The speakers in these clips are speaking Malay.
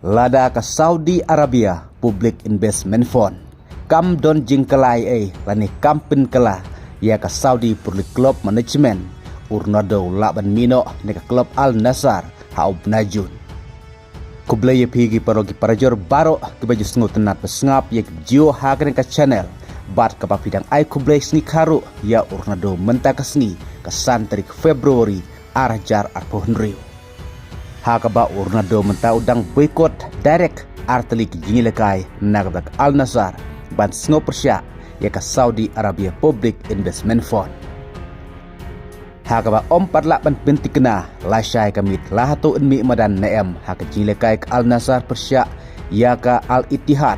Lada ke Saudi Arabia Public Investment Fund kam don jingkelai lani kampin kela ya ke Saudi Public Club Management urnado laban mino ne ke klub Al Nassr haub najun kublay pigi parogi parajor baro ke baju sengut tenat pesngap ya jio hagen ke channel bat ke papidang ai kublay sni karu ya urnado menta ke sni ke santrik Februari arjar arpohunriu hakaba urnado menta udang boykot direct artelik jingilekai nagabak Al Nassr ban sngo persya ya ke Saudi Arabia Public Investment Fund hakaba ompat ban binti kena lasai kamit lahatu enmi madan naem haka jingilekai ke Al Nassr persya ya ke Al Ittihad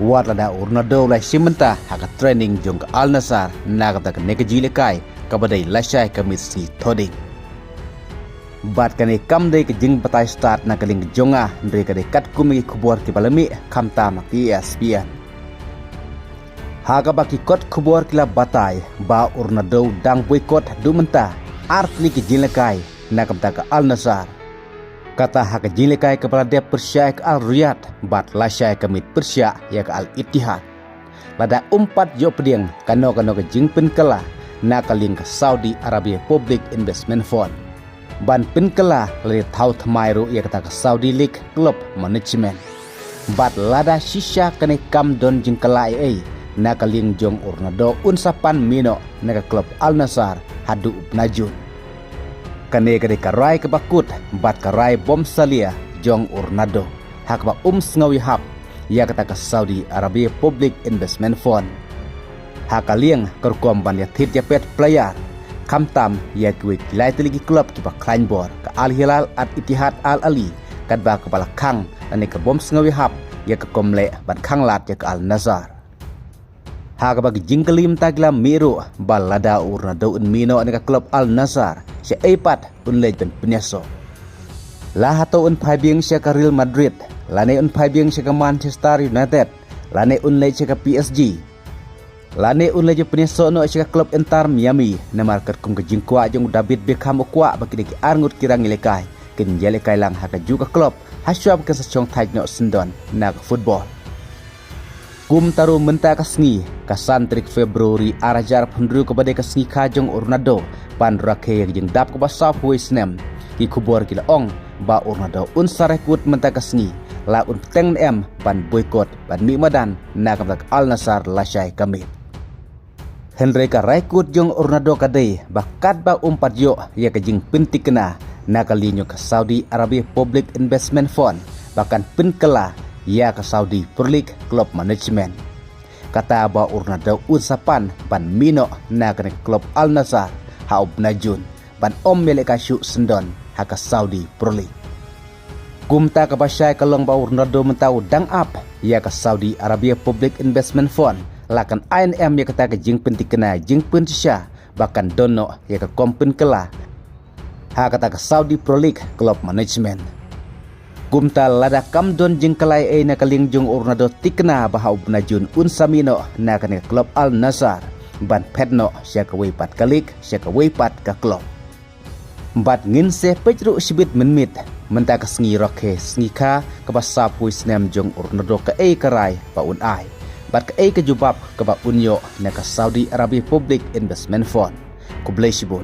warlada urnado lai simenta haka training jong ke Al Nassr nagabak neke jingilekai kabadai lasai kamit si thoding bat kane kam dei ke jing batai start na kaling jonga ndre kade kat kumi kubor ki balami kamta ma ESPN haga baki kot kubor kila batai ba urnado dang boykot dumenta artli ki jinlekai na kamta ka Al Nassr kata haka jinlekai kepala dep Persya Al Riyadh bat lasai kamit Persya ya ke Al Ittihad lada umpat jo pediang kano ke jingpin kala na kaling ke Saudi Arabia Public Investment Fund ban pinkela le thau thamairu ya kata ke Saudi League Club Management bat lada shisha kane kam don jingkala na kaling jong urnado unsapan mino na klub Al Nassr hadu upnajun kane kade karai ke bakut bat karai bom salia jong urnado hakba sngawi hap ya kata ke Saudi Arabia Public Investment Fund hakaliang kerkom ban ya thit ya pet player kamtam ya kuik kilai teligi klub kipa Kleinbor ke Al Hilal Al Ittihad Al Ali kadba kepala kang ane ke bom sengawi hap ya ke komle ban kang lat ya ke Al Nassr ha bagi jingkelim tagla miru balada urnado mino ane ke klub Al Nassr si epat unlej ben penyaso la hato un phaibing si ke Real Madrid lane un phaibing si ke Manchester United lane unlej si ke PSG lane unlej penyaso no si ke klub Inter Miami na market kum ke jingkwa jong David Beckham kwa baki deki arngut kirang ilekai kin jelekai lang haka juga klub hasyab ke sechong tajno sendon na ke football kum taru menta ke sngi ke santrik Februari arajar pendru kepada ke sngi kajong urnado pan rakhe yang dap ke basaf huisnem ki kubor kila ong ba urnado unsarekut menta ke sngi la un teng em ban boykot ban mi madan na ke Al Nassr lasai kamit Henry ka raikut jong urnado kadai bakat ba umpat yo ya ke jing pinti kena na kalinyo ke Saudi Arabia Public Investment Fund bahkan pinkela ya ke Saudi Pro League Club Management kata ba urnado unsapan ban mino na ke klub Al Nassr haub najun ban om meleka syu sendon ha ke Saudi Pro League kumta ke basyai kalong ba urnado mentau dang up ya ke Saudi Arabia Public Investment Fund lakan INM ya kata ke jingpin tikena jingpin sya bahkan dono ya ke kompin kela ha kata ke Saudi Pro League Club Management kumta lada kam don jingkelai na kaling jong urnado tikena bahau penajun unsamino na ke klub Al Nassr ban petno sya ke weipat kalik sya ke weipat ke klub bat ngin se pejru sibit menmit menta ke sngi rokhe sngi ka ke basap huisnem jong urnado ke karai pa un ai bat ke kejubab ke ba unyo na ke Saudi Arabia Public Investment Fund kublay sibut